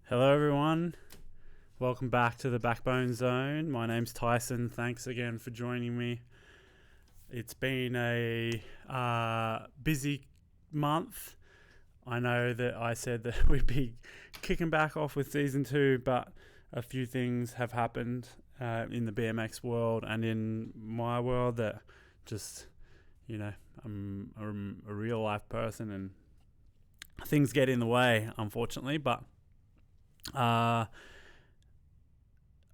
Hello everyone, welcome back to the Backbone Zone. My name's Tyson. Thanks again for joining me. It's been a busy month. I know that I said that we'd be kicking back off with season 2, but a few things have happened in the BMX world and in my world that just, I'm a real life person and things get in the way, unfortunately, but I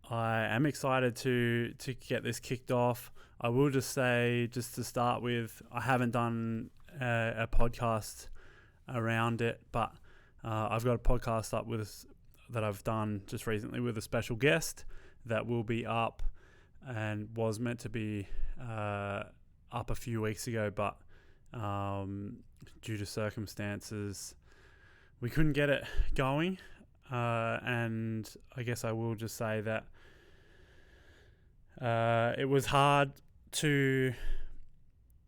am excited to get this kicked off. I will just say, just to start with, I haven't done a podcast around it, but I've got a podcast up that I've done just recently with a special guest that will be up and was meant to be up a few weeks ago, but due to circumstances we couldn't get it going. And I guess I will just say that it was hard to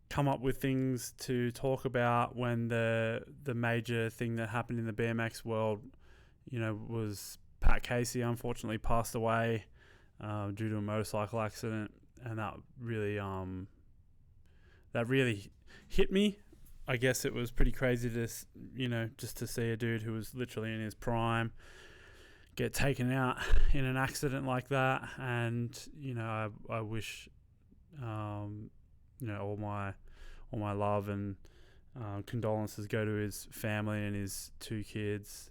come up with things to talk about when the major thing that happened in the BMX world, was Pat Casey unfortunately passed away due to a motorcycle accident, and that really hit me. I guess it was pretty crazy to, just to see a dude who was literally in his prime get taken out in an accident like that. And, I wish, all my love and condolences go to his family and his 2 kids.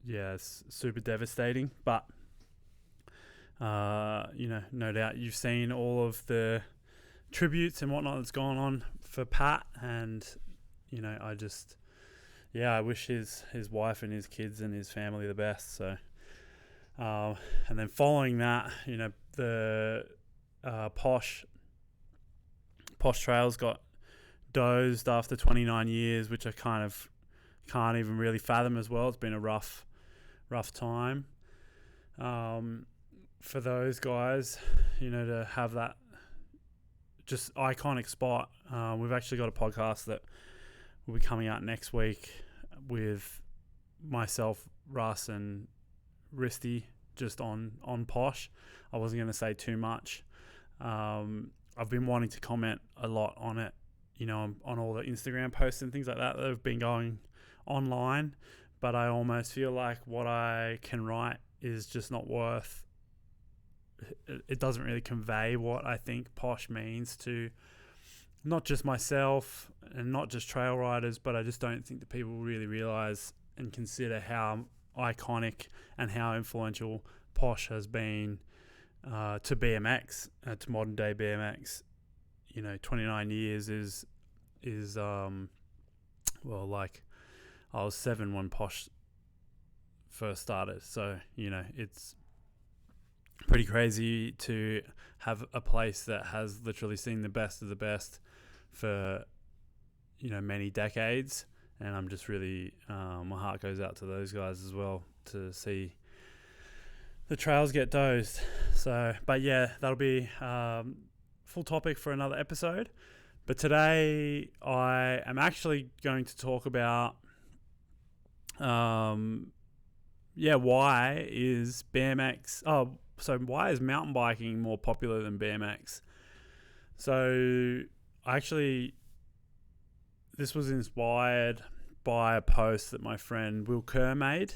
It's super devastating, but, no doubt you've seen all of the tributes and whatnot that's gone on for Pat, and I wish his wife and his kids and his family the best. So and then following that, the Posh Trails got dozed after 29 years, which I kind of can't even really fathom as well. It's been a rough time for those guys, to have that just iconic spot. We've actually got a podcast that will be coming out next week with myself, Russ, and Risty, just on Posh. I wasn't going to say too much. I've been wanting to comment a lot on it, on all the Instagram posts and things like that have been going online, but I almost feel like what I can write is just not worth. It doesn't really convey what I think Posh means to not just myself and not just trail riders, but I just don't think that people really realize and consider how iconic and how influential Posh has been to BMX, to modern day BMX. 29 years is like I was 7 when Posh first started, so it's pretty crazy to have a place that has literally seen the best of the best for many decades, and I'm just really my heart goes out to those guys as well to see the trails get dozed. So, but yeah, that'll be full topic for another episode. But today I am actually going to talk about why is why is mountain biking more popular than BMX? So this was inspired by a post that my friend Will Kerr made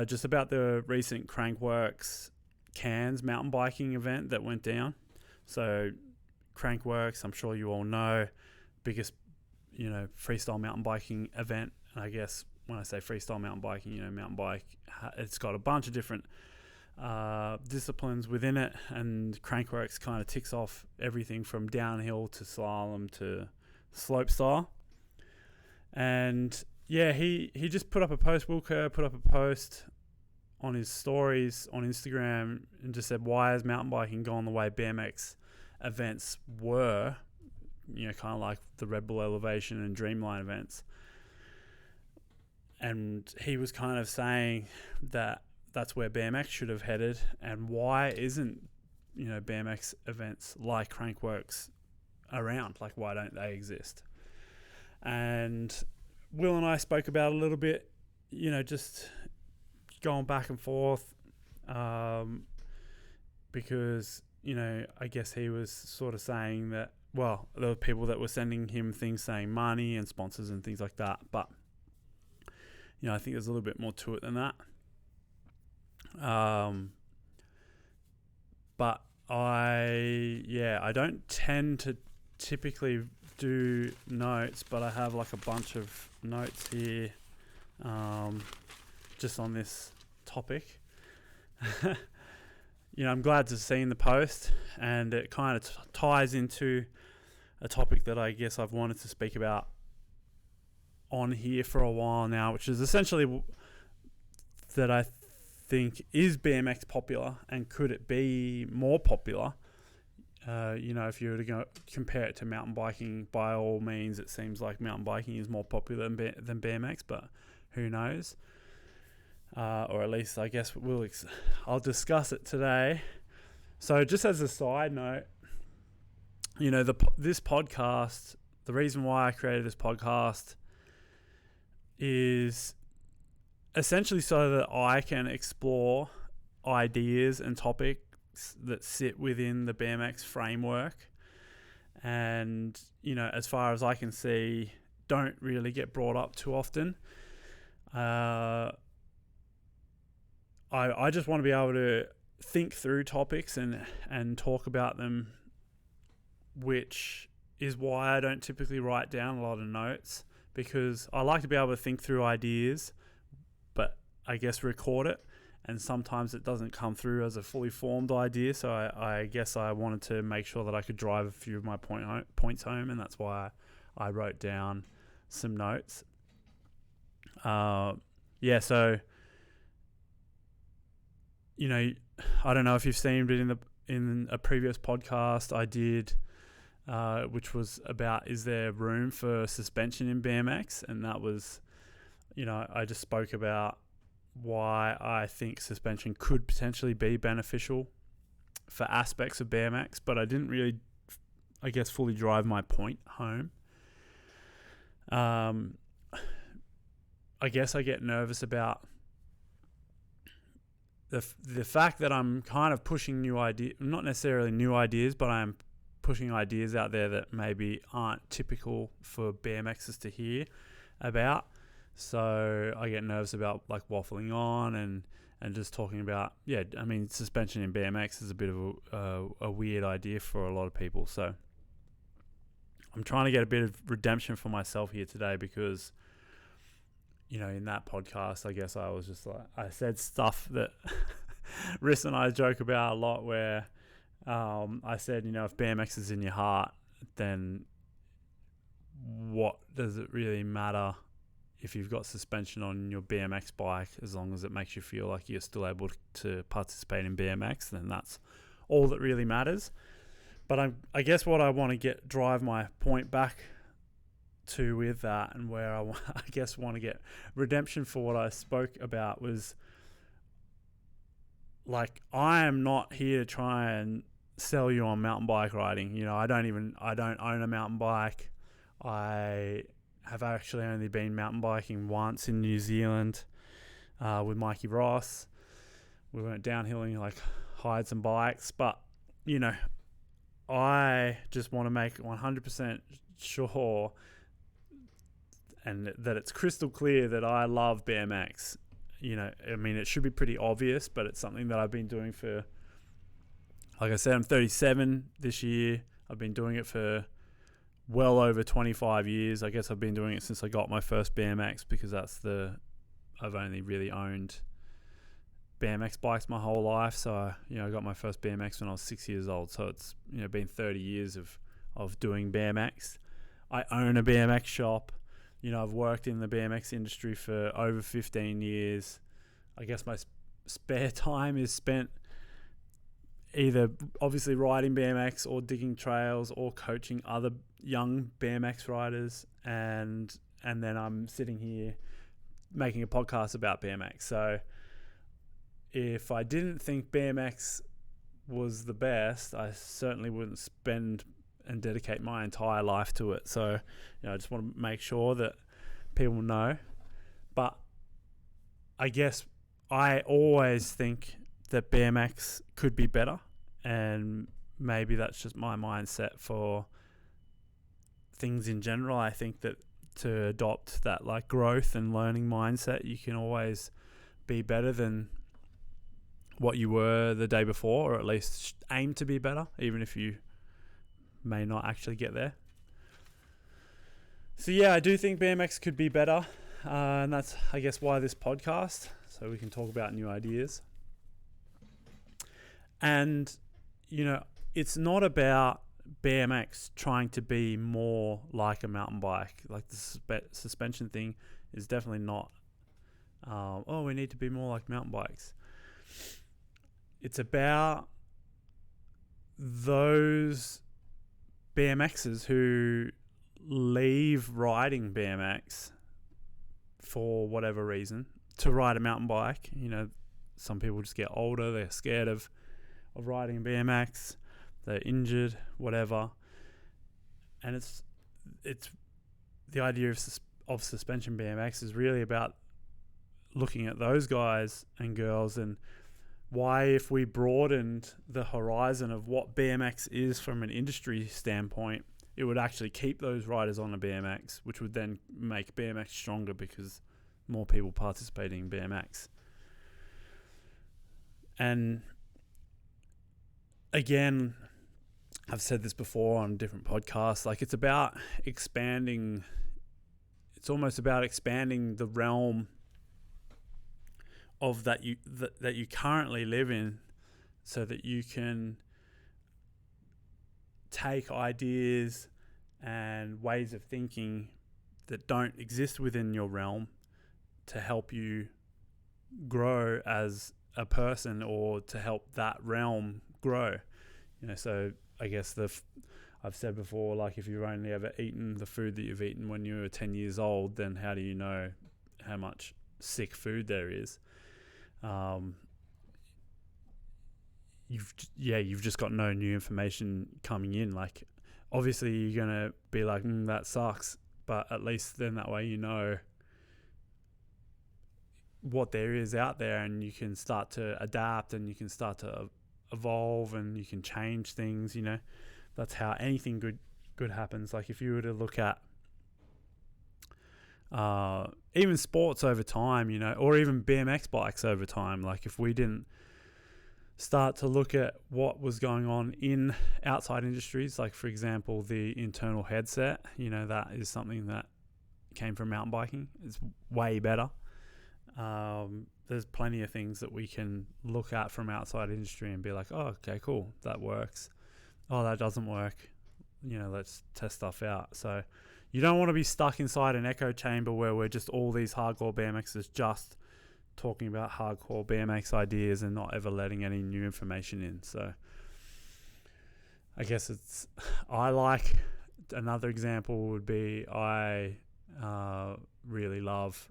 just about the recent Crankworks Cairns mountain biking event that went down. So Crankworks, I'm sure you all know, biggest freestyle mountain biking event. And I guess when I say freestyle mountain biking, mountain bike, it's got a bunch of different disciplines within it, and Crankworks kind of ticks off everything from downhill to slalom to slopestyle. And he just put up a post. Will Kerr put up a post on his stories on Instagram and just said, why has mountain biking gone the way BMX events were, kind of like the Red Bull Elevation and Dreamline events. And he was kind of saying that that's where BMX should have headed, and why isn't BMX events like Crankworks around? Like, why don't they exist? And Will and I spoke about it a little bit just going back and forth, because, I guess he was sort of saying that, well, there were people that were sending him things saying money and sponsors and things like that. But, I think there's a little bit more to it than that. But I don't tend to typically do notes, but I have like a bunch of notes here, just on this topic. I'm glad to have seen the post, and it kind of ties into a topic that I guess I've wanted to speak about on here for a while now, which is essentially that I think, is BMX popular, and could it be more popular? If you were to go compare it to mountain biking, by all means, it seems like mountain biking is more popular than BMX, but who knows? Or at least I guess I'll discuss it today. So just as a side note, this podcast, the reason why I created this podcast is essentially so that I can explore ideas and topics that sit within the BMX framework, and as far as I can see, don't really get brought up too often. I just want to be able to think through topics and talk about them, which is why I don't typically write down a lot of notes, because I like to be able to think through ideas, but I guess record it, and sometimes it doesn't come through as a fully formed idea. So I guess I wanted to make sure that I could drive a few of my points home, and that's why I wrote down some notes. So, I don't know if you've seen it in a previous podcast I did, which was about, is there room for suspension in BMX? And that was, I just spoke about why I think suspension could potentially be beneficial for aspects of BMX, but I didn't really, I guess, fully drive my point home. I guess I get nervous about the fact that I'm kind of pushing new ideas, not necessarily new ideas, but I'm pushing ideas out there that maybe aren't typical for BMXers to hear about. So I get nervous about like waffling on and just talking about, suspension in BMX is a bit of a weird idea for a lot of people. So I'm trying to get a bit of redemption for myself here today, because in that podcast, I guess I was just like, I said stuff that Riss and I joke about a lot, where I said, if BMX is in your heart, then what does it really matter if you've got suspension on your BMX bike, as long as it makes you feel like you're still able to participate in BMX? Then that's all that really matters. But I guess what I want to drive my point back to with that, and where I guess want to get redemption for what I spoke about, was like, I am not here to try and sell you on mountain bike riding. I don't own a mountain bike. I have actually only been mountain biking once in New Zealand, with Mikey Ross. We went downhilling, like hired some bikes, but I just want to make 100% sure and that it's crystal clear that I love BMX. It should be pretty obvious, but it's something that I've been doing for, like I said, I'm 37 this year. I've been doing it for well over 25 years. I guess I've been doing it since I got my first BMX, because I've only really owned BMX bikes my whole life. So, I got my first BMX when I was 6 years old. So it's, been 30 years of doing BMX. I own a BMX shop. I've worked in the BMX industry for over 15 years. I guess my spare time is spent either obviously riding BMX or digging trails or coaching other young BMX riders. And then I'm sitting here making a podcast about BMX. So if I didn't think BMX was the best, I certainly wouldn't spend and dedicate my entire life to it. So, I just want to make sure that people know. But I guess I always think that BMX could be better, and maybe that's just my mindset for things in general. I think that to adopt that like growth and learning mindset, you can always be better than what you were the day before, or at least aim to be better, even if you may not actually get there. So yeah, I do think BMX could be better, and that's, I guess, why this podcast, so we can talk about new ideas. And, you know, it's not about BMX trying to be more like a mountain bike. Like the suspension thing is definitely not, we need to be more like mountain bikes. It's about those BMXers who leave riding BMX for whatever reason to ride a mountain bike. You know, some people just get older, they're scared of riding BMX, they're injured, whatever. And it's the idea of suspension BMX is really about looking at those guys and girls, and why, if we broadened the horizon of what BMX is from an industry standpoint, it would actually keep those riders on a BMX, which would then make BMX stronger because more people participating in BMX. And again, I've said this before on different podcasts, like it's about expanding, it's almost about expanding the realm of that you currently live in, so that you can take ideas and ways of thinking that don't exist within your realm to help you grow as a person, or to help that realm grow. You know, so I guess I've said before, like if you've only ever eaten the food that you've eaten when you were 10 years old, then how do you know how much sick food there is? You've just got no new information coming in. Like, obviously you're gonna be like, that sucks, but at least then that way you know what there is out there, and you can start to adapt, and you can start to evolve, and you can change things. You know, that's how anything good happens. Like if you were to look at even sports over time, you know, or even BMX bikes over time, like if we didn't start to look at what was going on in outside industries, like for example the internal headset, you know, that is something that came from mountain biking. It's way better. There's plenty of things that we can look at from outside industry and be like, oh, okay, cool, that works. Oh, that doesn't work. You know, let's test stuff out. So you don't want to be stuck inside an echo chamber where we're just all these hardcore BMXers just talking about hardcore BMX ideas and not ever letting any new information in. So I guess I like, another example would be, I really love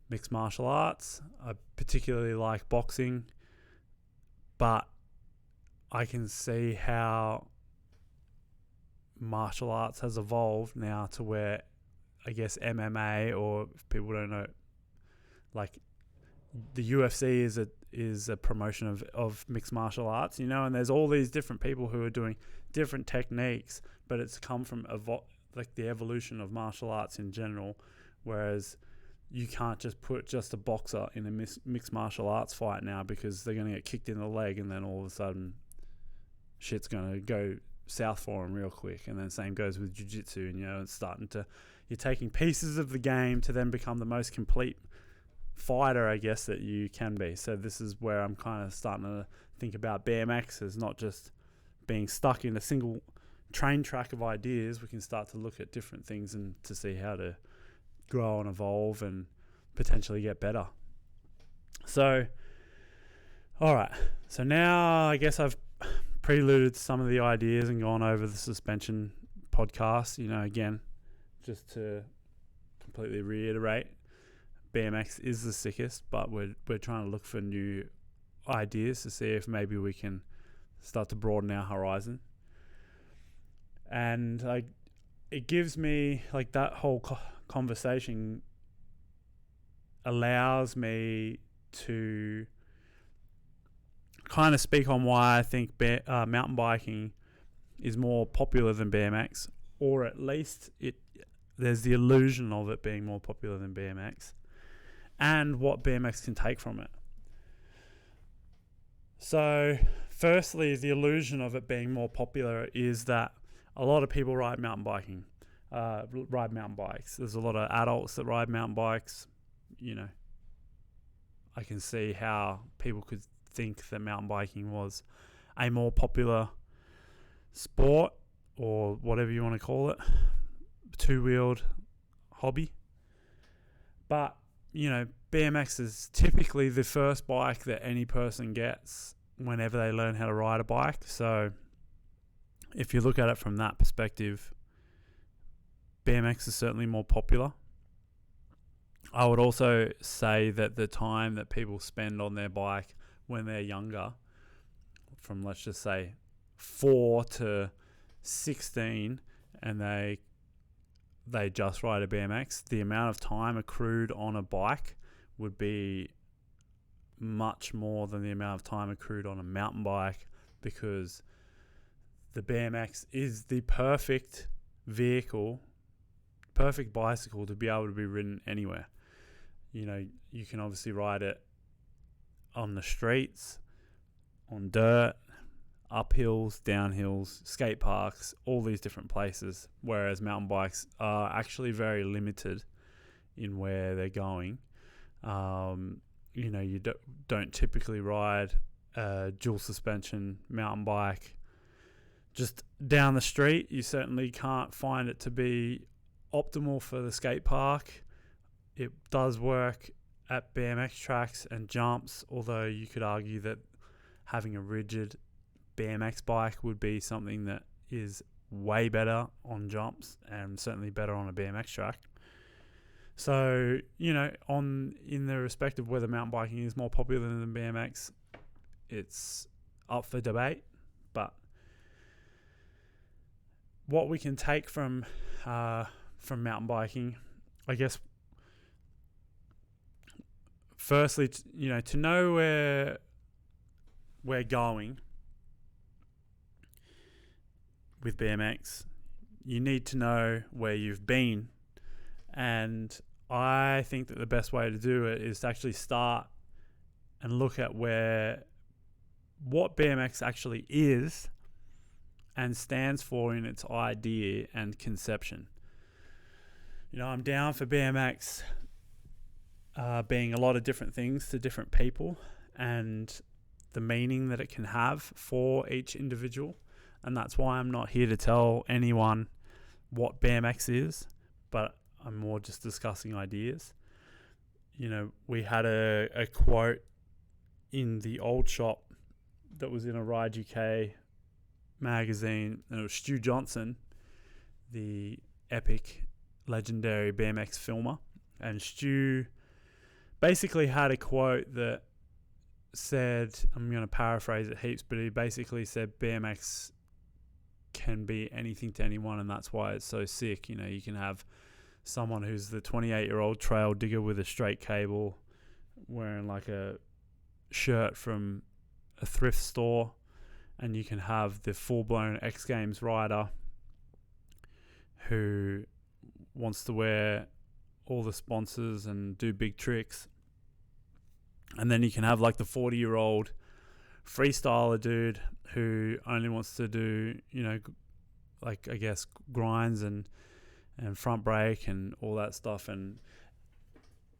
mixed martial arts. I particularly like boxing, but I can see how martial arts has evolved now to where, I guess, MMA, or if people don't know, like the UFC is a promotion of mixed martial arts, you know, and there's all these different people who are doing different techniques, but it's come from like the evolution of martial arts in general, whereas you can't just put just a boxer in a mixed martial arts fight now, because they're going to get kicked in the leg, and then all of a sudden shit's going to go south for them real quick. And then same goes with jiu-jitsu, and you know, it's you're taking pieces of the game to then become the most complete fighter, I guess, that you can be. So this is where I'm kind of starting to think about BMX as not just being stuck in a single train track of ideas. We can start to look at different things and to see how to grow and evolve and potentially get better. So, all right. So now I guess I've preluded some of the ideas and gone over the suspension podcast. You know, again, just to completely reiterate, BMX is the sickest, but we're trying to look for new ideas to see if maybe we can start to broaden our horizon. And it gives me, like, that whole conversation allows me to kind of speak on why I think mountain biking is more popular than BMX, or at least there's the illusion of it being more popular than BMX, and what BMX can take from it. So firstly, the illusion of it being more popular is that a lot of people ride mountain bikes. There's a lot of adults that ride mountain bikes. I can see how people could think that mountain biking was a more popular sport, or whatever you want to call it, two-wheeled hobby. But BMX is typically the first bike that any person gets whenever they learn how to ride a bike. So if you look at it from that perspective, BMX is certainly more popular. I would also say that the time that people spend on their bike when they're younger, from let's just say 4 to 16, and they just ride a BMX, the amount of time accrued on a bike would be much more than the amount of time accrued on a mountain bike, because the BMX is the perfect bicycle to be able to be ridden anywhere. You can obviously ride it on the streets, on dirt, up hills, down hills, skate parks, all these different places, whereas mountain bikes are actually very limited in where they're going. You don't typically ride a dual suspension mountain bike just down the street. You certainly can't find it to be optimal for the skate park. It does work at BMX tracks and jumps, although you could argue that having a rigid BMX bike would be something that is way better on jumps and certainly better on a BMX track. So, in the respect of whether mountain biking is more popular than BMX, it's up for debate. But what we can take from mountain biking, I guess, firstly, to know where we're going with BMX, you need to know where you've been. And I think that the best way to do it is to actually start and look at what BMX actually is and stands for in its idea and conception. I'm down for BMX being a lot of different things to different people, and the meaning that it can have for each individual. And that's why I'm not here to tell anyone what BMX is, but I'm more just discussing ideas. We had a quote in the old shop that was in a Ride UK magazine, and it was Stu Johnson, the epic, legendary BMX filmer. And Stu basically had a quote that said, I'm going to paraphrase it heaps, but he basically said BMX can be anything to anyone, and that's why it's so sick. You can have someone who's the 28-year-old trail digger with a straight cable, wearing like a shirt from a thrift store, and you can have the full-blown X Games rider who wants to wear all the sponsors and do big tricks. And then you can have like the 40-year-old freestyler dude who only wants to do, like, I guess, grinds and front brake and all that stuff. And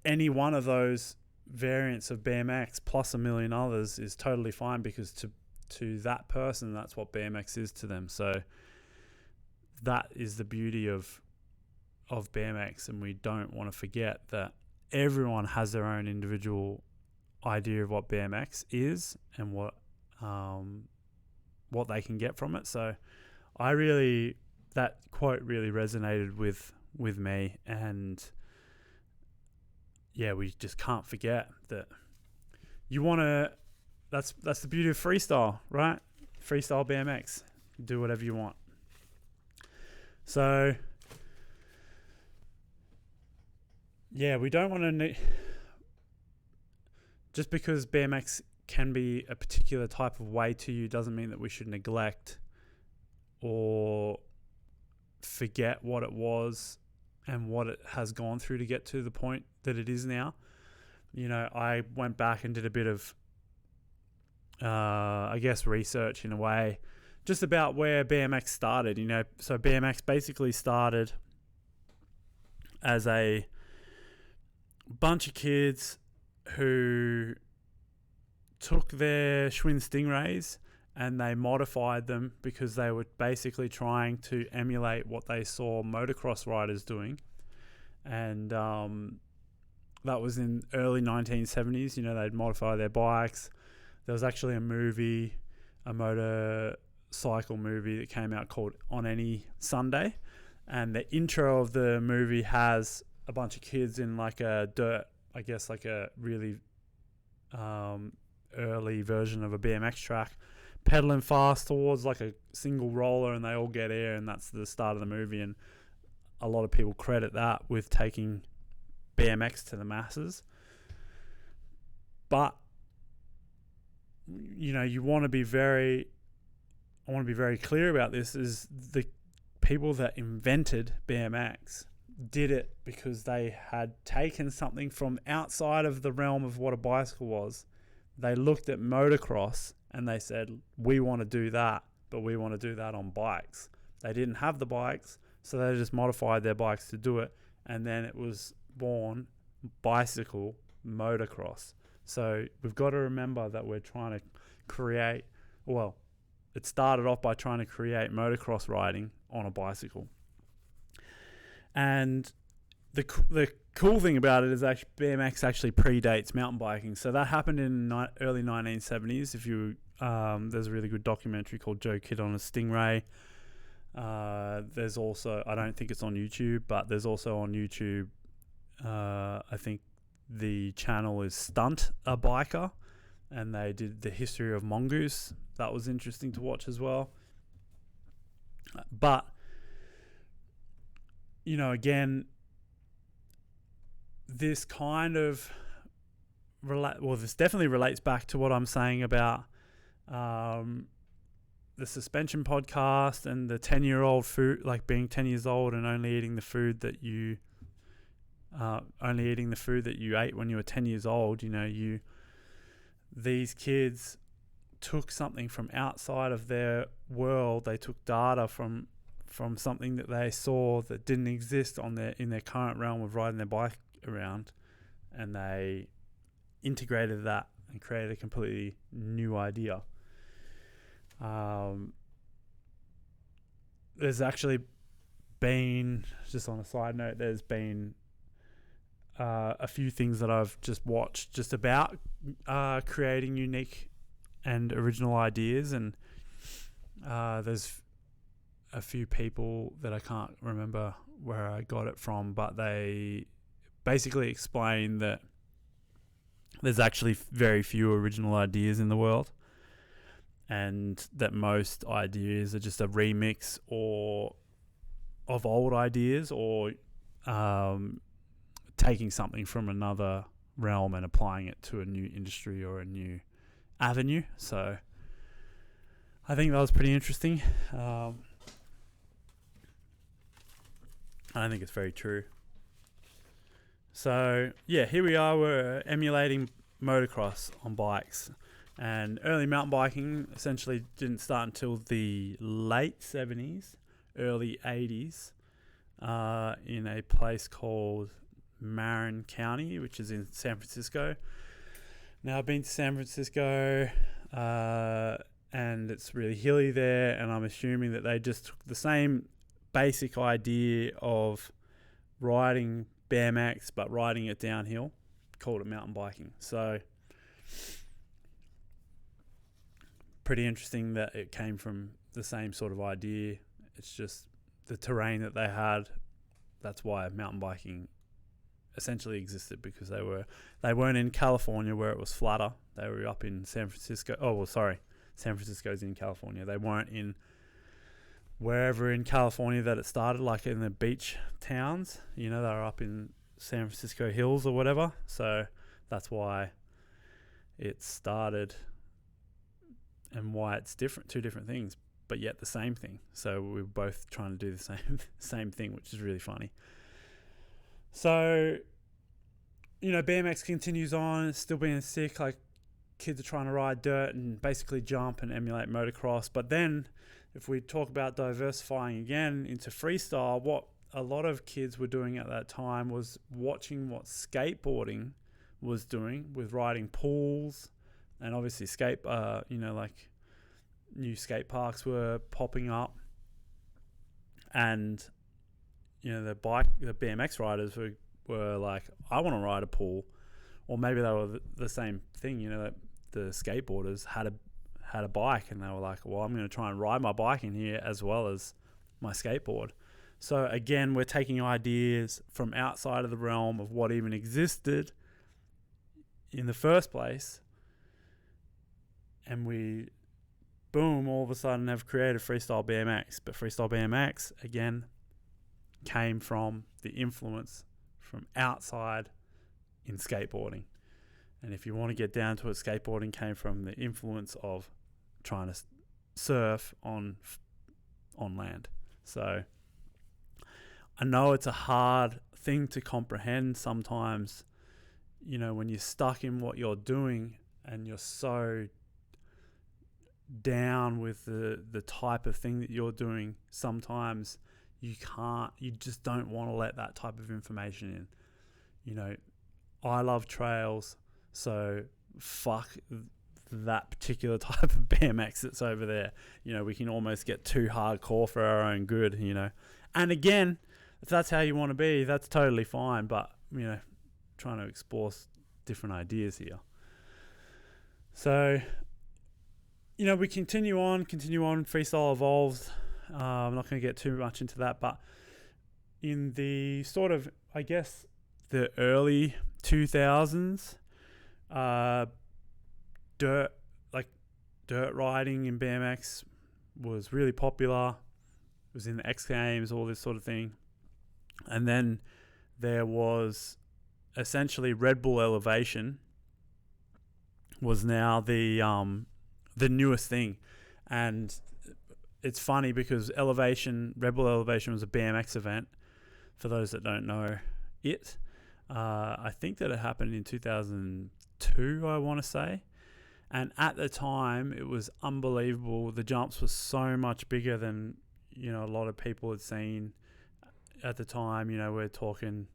any one of those variants of BMX plus a million others is totally fine, because to that person, that's what BMX is to them. So that is the beauty of BMX, and we don't want to forget that everyone has their own individual idea of what BMX is and what they can get from it. So that quote really resonated with me, and we just can't forget that you want to. That's the beauty of freestyle, right? Freestyle BMX, do whatever you want. So we don't want to just because BMX can be a particular type of way to you doesn't mean that we should neglect or forget what it was and what it has gone through to get to the point that it is now. You know, I went back and did a bit of, I guess, research in a way, just about where BMX started. You know, so BMX basically started as a bunch of kids who took their Schwinn Stingrays and they modified them because they were basically trying to emulate what they saw motocross riders doing. And that was in early 1970s. You know, they'd modify their bikes. There was actually a movie, a motorcycle movie that came out called On Any Sunday. And the intro of the movie has a bunch of kids in like a dirt, I guess like a really early version of a BMX track, pedaling fast towards like a single roller, and they all get air, and that's the start of the movie. And a lot of people credit that with taking BMX to the masses. But you know, I want to be very clear about this, is the people that invented BMX did it because they had taken something from outside of the realm of what a bicycle was. They looked at motocross and they said, we want to do that, but we want to do that on bikes. They didn't have the bikes, so they just modified their bikes to do it, and then it was born bicycle motocross. So we've got to remember that we're trying to create, well, it started off by trying to create motocross riding on a bicycle. And the cool thing about it is actually BMX actually predates mountain biking. So that happened in early 1970s. If you there's a really good documentary called Joe Kid on a Stingray. There's also, I don't think it's on YouTube, but there's also on YouTube, I think the channel is Stunt a Biker, and they did the history of mongoose. That was interesting to watch as well. But you know, again, this kind of this definitely relates back to what I'm saying about the suspension podcast and the 10-year-old food, like being 10 years old and only eating the food that you ate when you were 10 years old. You know, these kids took something from outside of their world. They took data from something that they saw that didn't exist in their current realm of riding their bike around, and they integrated that and created a completely new idea. There's actually been, just on a side note, there's been a few things that I've just watched just about creating unique and original ideas, and there's a few people that I can't remember where I got it from, but they basically explain that there's actually very few original ideas in the world, and that most ideas are just a remix of old ideas, or taking something from another realm and applying it to a new industry or a new avenue. So I think that was pretty interesting. I think it's very true. So yeah, here we are. We're emulating motocross on bikes, and early mountain biking essentially didn't start until the late 70s, early 80s, in a place called Marin County, which is in San Francisco. Now, I've been to San Francisco, and it's really hilly there, and I'm assuming that they just took the same basic idea of riding BMX, but riding it downhill, called it mountain biking. So pretty interesting that it came from the same sort of idea. It's just the terrain that they had. That's why mountain biking essentially existed, because they weren't in California where it was flatter. They were up in San Francisco. San Francisco's in California. They weren't in wherever in California that it started, like in the beach towns. You know, they were up in San Francisco Hills or whatever. So that's why it started and why it's different, two different things, but yet the same thing. So we're both trying to do the same thing, which is really funny. So, BMX continues on. It's still being sick. Like, kids are trying to ride dirt and basically jump and emulate motocross. But then, if we talk about diversifying again into freestyle, what a lot of kids were doing at that time was watching what skateboarding was doing with riding pools, and obviously like new skate parks were popping up, and the BMX riders were like, I want to ride a pool. Or maybe they were the same thing, that the skateboarders had a bike, and they were like, well, I'm going to try and ride my bike in here as well as my skateboard. So again, we're taking ideas from outside of the realm of what even existed in the first place, and we, boom, all of a sudden have created Freestyle BMX. But Freestyle BMX, again, came from the influence from outside in skateboarding. And if you want to get down to it, skateboarding came from the influence of trying to surf on land. So I know it's a hard thing to comprehend sometimes, when you're stuck in what you're doing and you're so down with the type of thing that you're doing. Sometimes you just don't want to let that type of information in. I love trails, so fuck that particular type of BMX that's over there. We can almost get too hardcore for our own good, And again, if that's how you want to be, that's totally fine. But, trying to explore different ideas here. So, we continue on. Freestyle evolves. I'm not going to get too much into that, but in the sort of, I guess, the early 2000s, dirt riding in BMX was really popular. It was in the X Games, all this sort of thing. And then there was essentially Red Bull Elevation was now the newest thing. And it's funny because Red Bull Elevation was a BMX event, for those that don't know it. I think that it happened in 2002, I want to say. And at the time, it was unbelievable. The jumps were so much bigger than, a lot of people had seen at the time. We're talking,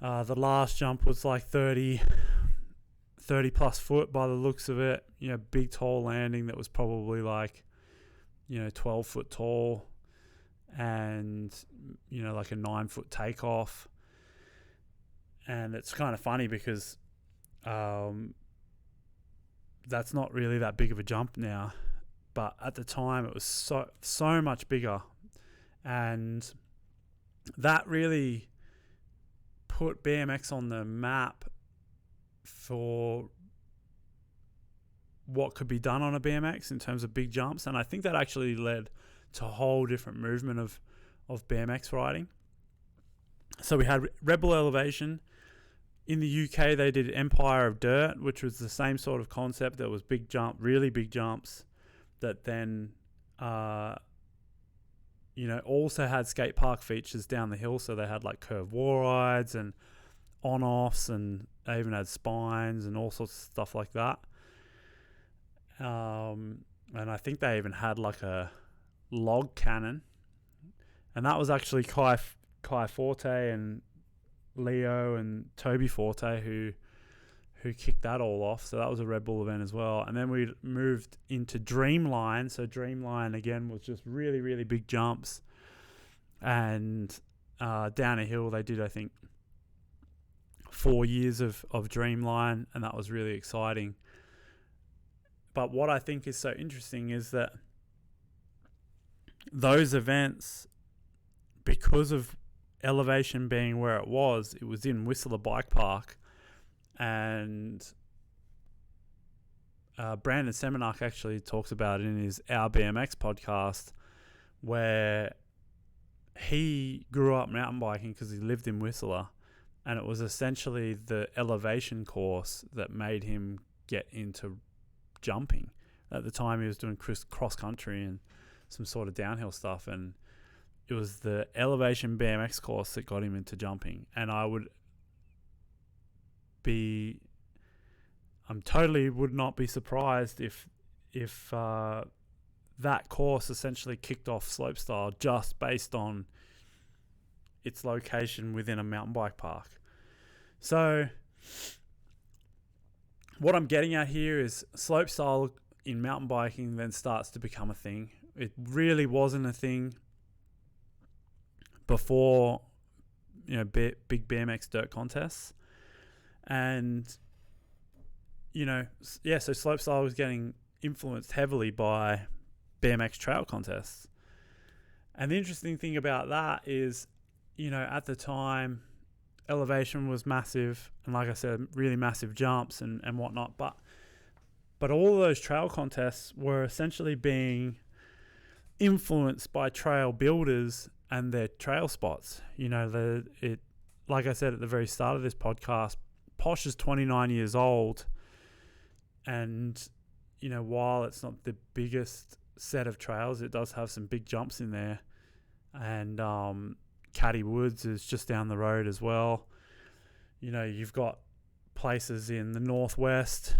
the last jump was like 30 plus foot by the looks of it. Big tall landing that was probably like, 12 foot tall, and, like a 9 foot takeoff. And it's kind of funny because that's not really that big of a jump now, but at the time it was so much bigger, and that really put BMX on the map for what could be done on a BMX in terms of big jumps. And I think that actually led to a whole different movement of BMX riding. So we had Red Bull Elevation. In the UK, they did Empire of Dirt, which was the same sort of concept. There was really big jumps that then, also had skate park features down the hill. So they had like curved wall rides and on-offs, and they even had spines and all sorts of stuff like that. And I think they even had like a log cannon. And that was actually Kai Forte and Leo and Toby Forte who kicked that all off. So that was a Red Bull event as well. And then we moved into Dreamline. So Dreamline again was just really, really big jumps. And down a hill they did, I think, 4 years of Dreamline, and that was really exciting. But what I think is so interesting is that those events, because of Elevation being where it was in Whistler Bike Park, and Brandon Seminoleics actually talks about it in his Our BMX podcast, where he grew up mountain biking because he lived in Whistler, And it was essentially the elevation course that made him get into jumping. At the time, he was doing cross country and some sort of downhill stuff, and it was the elevation BMX course that got him into jumping. And I totally would not be surprised if that course essentially kicked off slopestyle just based on its location within a mountain bike park. So what I'm getting at here is slopestyle in mountain biking then starts to become a thing. It really wasn't a thing before, big BMX dirt contests. And, so slopestyle was getting influenced heavily by BMX trail contests. And the interesting thing about that is, at the time, elevation was massive, and like I said, really massive jumps and whatnot. But all of those trail contests were essentially being influenced by trail builders and their trail spots. Like I said at the very start of this podcast, Posh is 29 years old, and while it's not the biggest set of trails, it does have some big jumps in there, and Caddy Woods is just down the road as well. You've got places in the northwest.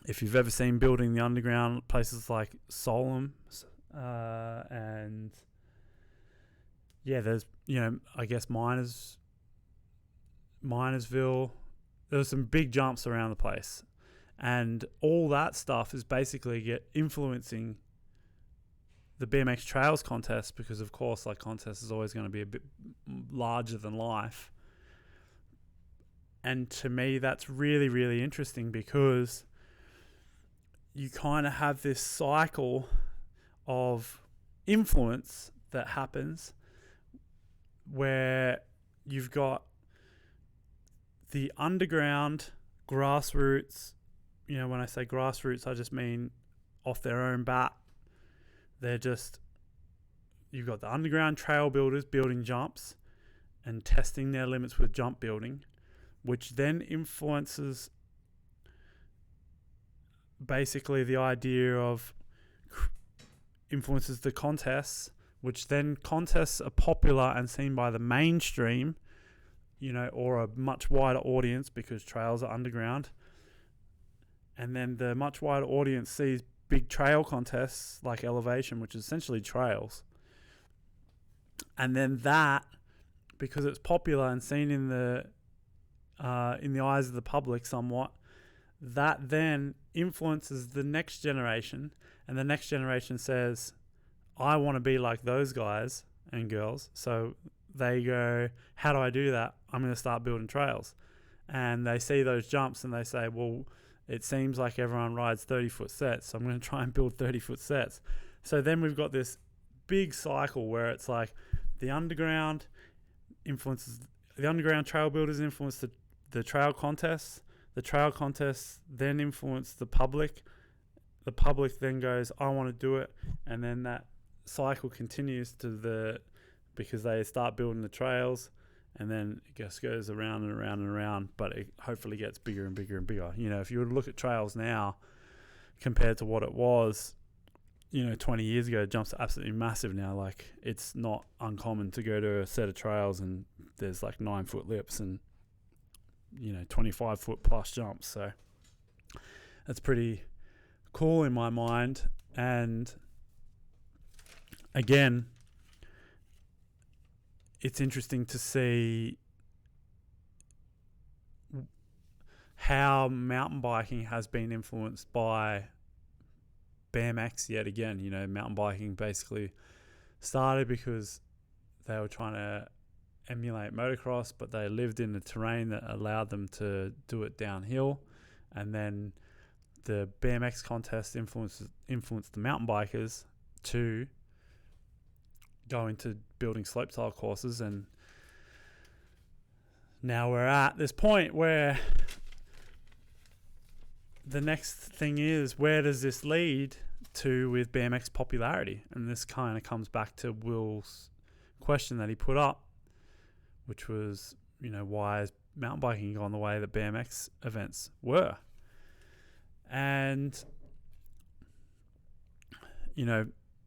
If you've ever seen Building the Underground, places like Solom, and there's I guess Minersville. There's some big jumps around the place, and all that stuff is basically influencing the BMX Trails contest, because of course, like, contest is always going to be a bit larger than life. And to me, that's really, really interesting, because you kind of have this cycle of influence that happens where you've got the underground grassroots. When I say grassroots, I just mean off their own bat. You've got the underground trail builders building jumps and testing their limits with jump building, which then influences basically the idea of influences the contests, which then contests are popular and seen by the mainstream, or a much wider audience, because trails are underground. And then the much wider audience sees big trail contests like elevation, which is essentially trails. And then that, because it's popular and seen in the eyes of the public somewhat, that then influences the next generation, and the next generation says, I want to be like those guys and girls. So they go, how do I do that? I'm going to start building trails. And they see those jumps and they say, well, it seems like everyone rides 30-foot sets, so I'm going to try and build 30-foot sets. So then we've got this big cycle where it's like the underground trail builders influence the trail contests. The trail contests then influence the public. The public then goes, I want to do it. And then that cycle continues because they start building the trails, and then it just goes around and around and around, but it hopefully gets bigger and bigger and bigger. If you were to look at trails now compared to what it was, 20 years ago, jumps are absolutely massive now. Like, it's not uncommon to go to a set of trails and there's like 9-foot lips and 25-foot plus jumps. So that's pretty cool in my mind. And again, it's interesting to see how mountain biking has been influenced by BMX yet again. Mountain biking basically started because they were trying to emulate motocross, but they lived in the terrain that allowed them to do it downhill. And then the BMX contest influenced the mountain bikers to go into building slopestyle courses, and now we're at this point where the next thing is, where does this lead to with BMX popularity? And this kind of comes back to Will's question that he put up, which was, why is mountain biking gone the way that BMX events were? And,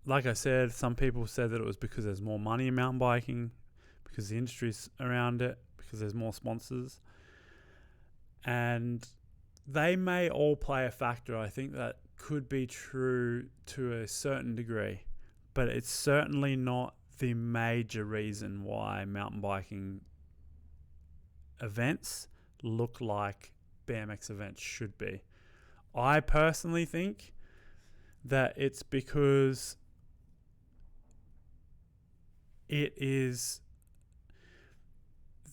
like I said, some people said that it was because there's more money in mountain biking, because the industry's around it, because there's more sponsors. And they may all play a factor. I think that could be true to a certain degree, but it's certainly not the major reason why mountain biking events look like BMX events should be. I personally think that it's because it is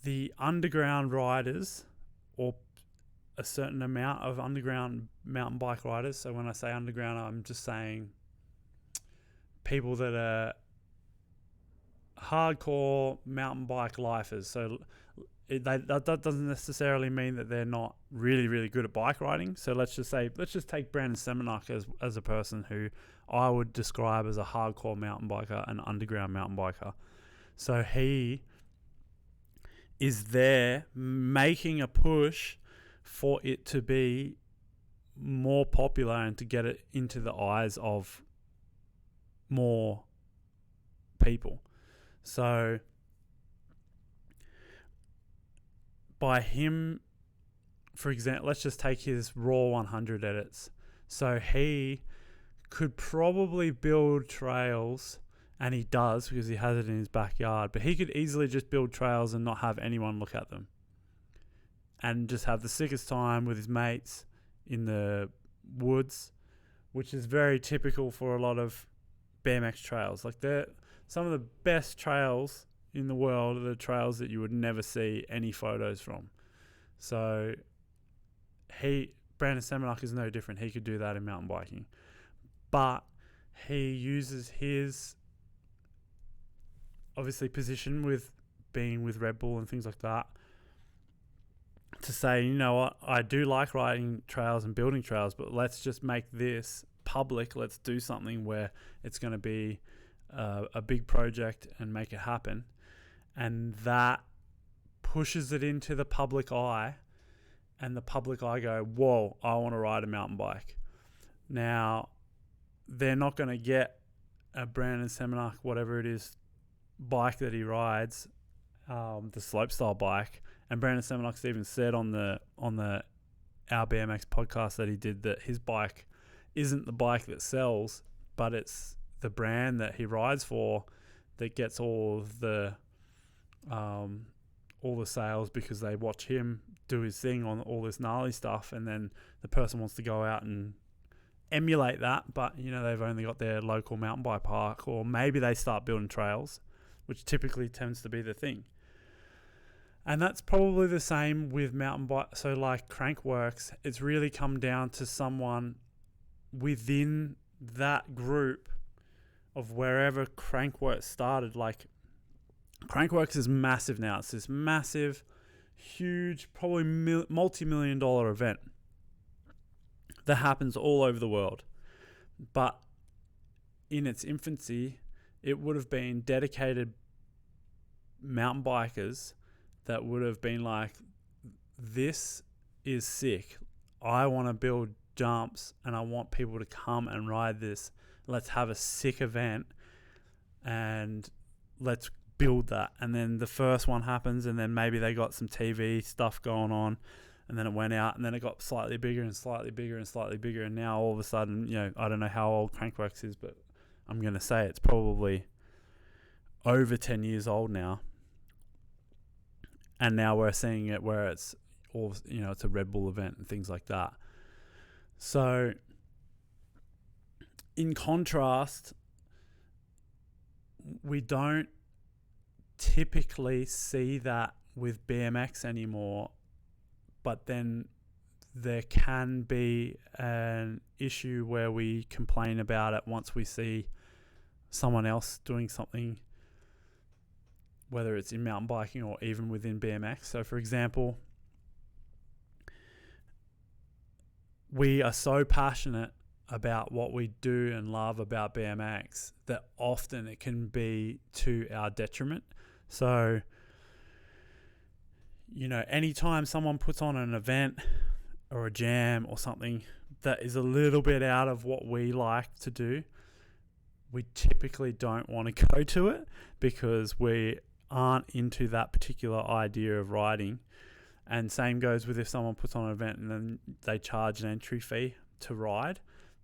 the underground riders, or a certain amount of underground mountain bike riders. So when I say underground, I'm just saying people that are hardcore mountain bike lifers. So that doesn't necessarily mean that they're not really, really good at bike riding. So let's just take Brandon Seminoleics as a person who I would describe as a hardcore mountain biker, an underground mountain biker. So he is there making a push for it to be more popular and to get it into the eyes of more people. So by him, for example, let's just take his Raw 100 edits. So he could probably build trails, and he does because he has it in his backyard, but he could easily just build trails and not have anyone look at them, and just have the sickest time with his mates in the woods, which is very typical for a lot of BMX trails. Like, they're some of the best trails in the world are the trails that you would never see any photos from. So Brandon Seminoleics is no different. He could do that in mountain biking, but he uses his obviously position with being with Red Bull and things like that to say, you know what, I do like riding trails and building trails, but let's just make this public. Let's do something where it's going to be a big project and make it happen. And that pushes it into the public eye, and the public eye go, whoa, I want to ride a mountain bike. Now, they're not going to get a Brandon Seminoleics, whatever it is, bike that he rides, the slopestyle bike. And Brandon Seminoleics even said on the Our BMX podcast that he did that his bike isn't the bike that sells, but it's the brand that he rides for that gets all the sales, because they watch him do his thing on all this gnarly stuff, and then the person wants to go out and emulate that, but they've only got their local mountain bike park, or maybe they start building trails, which typically tends to be the thing. And that's probably the same with mountain bike. So like Crankworks, it's really come down to someone within that group of wherever Crankworks started. Like, Crankworks is massive now. It's this massive, huge, probably multi-million-dollar event that happens all over the world. But in its infancy, it would have been dedicated mountain bikers that would have been like, this is sick. I want to build jumps and I want people to come and ride this. Let's have a sick event and let's build that. And then the first one happens, and then maybe they got some TV stuff going on, and then it went out, and then it got slightly bigger and slightly bigger and slightly bigger. And now all of a sudden, I don't know how old Crankworks is, but I'm going to say it's probably over 10 years old now. And now we're seeing it where it's all, it's a Red Bull event and things like that. So in contrast, we don't typically see that with BMX anymore, but then there can be an issue where we complain about it once we see someone else doing something, whether it's in mountain biking or even within BMX. So for example, we are so passionate about what we do and love about BMX that often it can be to our detriment. So anytime someone puts on an event or a jam or something that is a little bit out of what we like to do, we typically don't want to go to it because we aren't into that particular idea of riding. And same goes with if someone puts on an event and then they charge an entry fee to ride,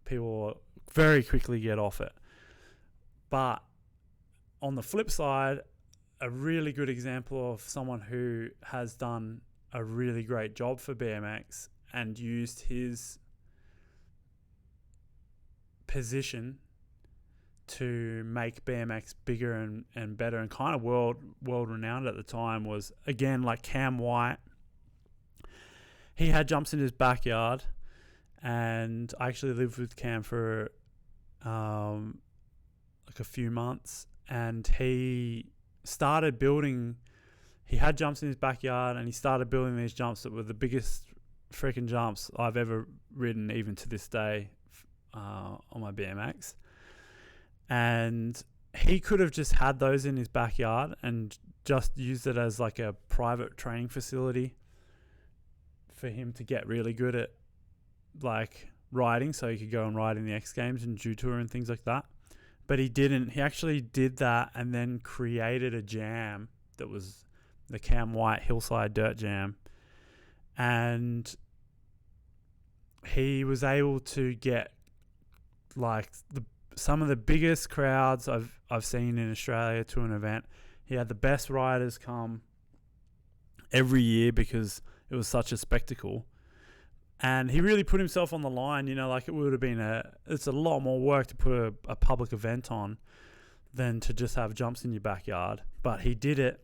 people very quickly get off it. But on the flip side, a really good example of someone who has done a really great job for BMX and used his position to make BMX bigger and better and kind of world renowned at the time was, again, like Cam White. He had jumps in his backyard, and I actually lived with Cam for like a few months, and he started building. He had jumps in his backyard, and he started building these jumps that were the biggest freaking jumps I've ever ridden, even to this day, on my BMX. And he could have just had those in his backyard and just used it as like a private training facility for him to get really good at like riding, so he could go and ride in the X Games and Jew Tour and things like that. But he didn't. He actually did that and then created a jam that was the Cam White Hillside Dirt Jam. And he was able to get like some of the biggest crowds I've seen in Australia to an event. He had the best riders come every year because it was such a spectacle. And he really put himself on the line, like it would have been it's a lot more work to put a public event on than to just have jumps in your backyard. But he did it.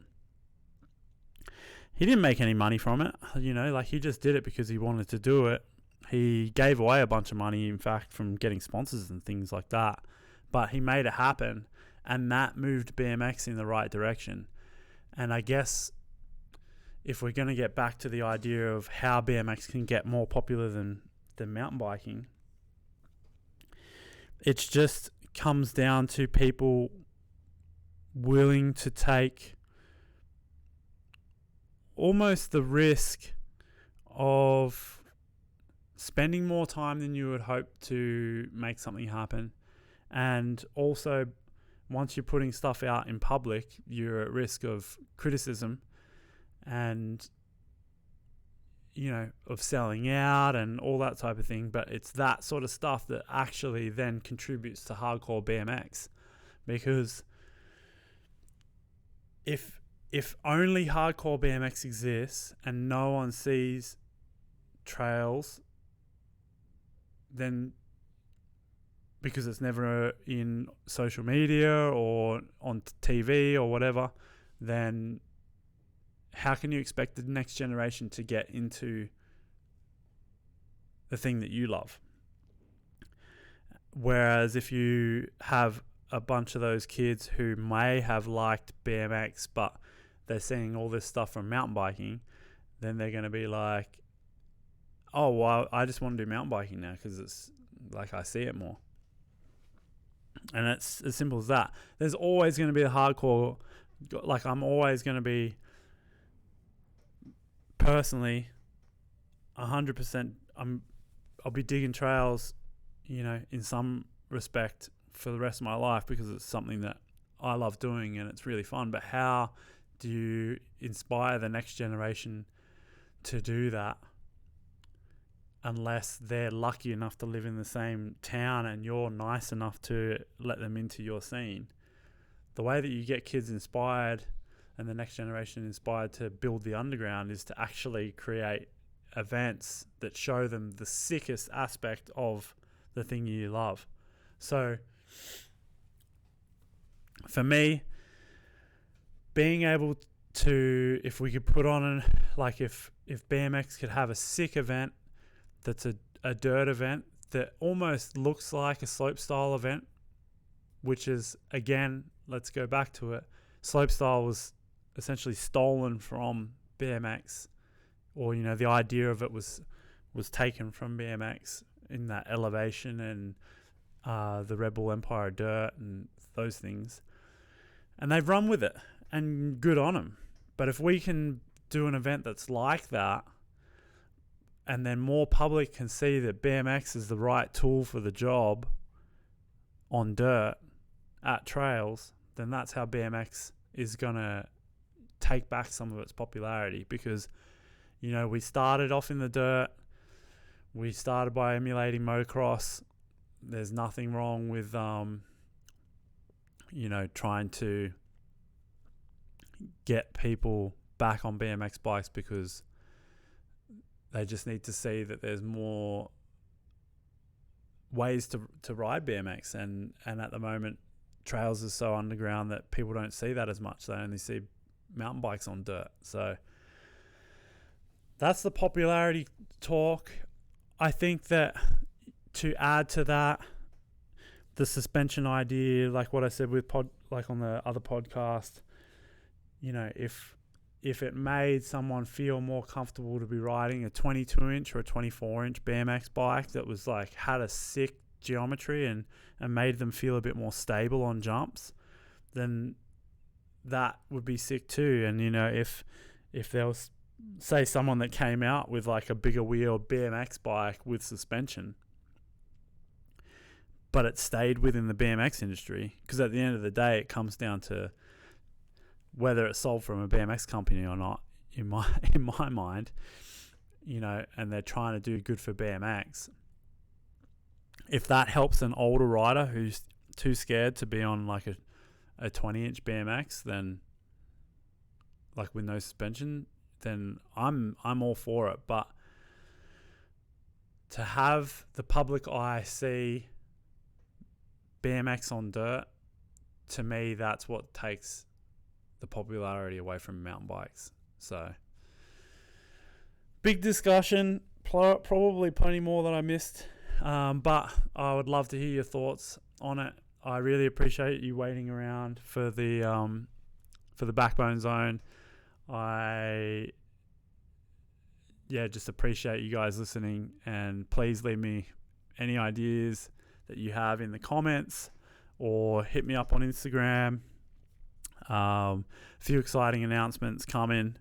He didn't make any money from it, like he just did it because he wanted to do it. He gave away a bunch of money, in fact, from getting sponsors and things like that. But he made it happen, and that moved BMX in the right direction. And I guess if we're going to get back to the idea of how BMX can get more popular than mountain biking, it just comes down to people willing to take almost the risk of spending more time than you would hope to make something happen. And also, once you're putting stuff out in public, you're at risk of criticism and, of selling out and all that type of thing. But it's that sort of stuff that actually then contributes to hardcore BMX. Because if only hardcore BMX exists and no one sees trails, then because it's never in social media or on TV or whatever, then how can you expect the next generation to get into the thing that you love? Whereas if you have a bunch of those kids who may have liked BMX, but they're seeing all this stuff from mountain biking, then they're going to be like, oh, well, I just want to do mountain biking now because it's like I see it more. And it's as simple as that. There's always going to be a hardcore, like I'm always going to be personally 100%, I'll be digging trails, in some respect for the rest of my life because it's something that I love doing and it's really fun. But how do you inspire the next generation to do that unless they're lucky enough to live in the same town and you're nice enough to let them into your scene? The way that you get kids inspired and the next generation inspired to build the underground is to actually create events that show them the sickest aspect of the thing you love. So for me, being able to, if we could put on if BMX could have a sick event that's a dirt event that almost looks like a slopestyle event, which is, again, let's go back to it. Slopestyle was essentially stolen from BMX, or, the idea of it was taken from BMX in that elevation and the Red Bull Empire dirt and those things. And they've run with it, and good on them. But if we can do an event that's like that, and then more public can see that BMX is the right tool for the job on dirt at trails, then that's how BMX is going to take back some of its popularity. Because, we started off in the dirt. We started by emulating motocross. There's nothing wrong with, trying to get people back on BMX bikes, because they just need to see that there's more ways to ride BMX. And at the moment, trails are so underground that people don't see that as much. They only see mountain bikes on dirt. So that's the popularity talk. I think that to add to that, the suspension idea, like what I said with on the other podcast, if it made someone feel more comfortable to be riding a 22-inch or a 24-inch BMX bike that was had a sick geometry and made them feel a bit more stable on jumps, then that would be sick too. And if there was, say, someone that came out with a bigger wheeled BMX bike with suspension, but it stayed within the BMX industry, because at the end of the day it comes down to whether it's sold from a BMX company or not, in my mind, and they're trying to do good for BMX. If that helps an older rider who's too scared to be on a 20-inch BMX, then with no suspension, then I'm all for it. But to have the public eye see BMX on dirt, to me, that's what takes the popularity away from mountain bikes. So big discussion, probably plenty more that I missed, but I would love to hear your thoughts on it. I really appreciate you waiting around for the Backbone Zone. I just appreciate you guys listening, and please leave me any ideas that you have in the comments, or hit me up on Instagram. A few exciting announcements coming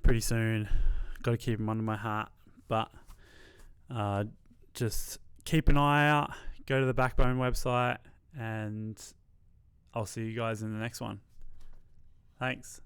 pretty soon. Got to keep them under my hat, but just keep an eye out. Go to the Backbone website, and I'll see you guys in the next one. Thanks.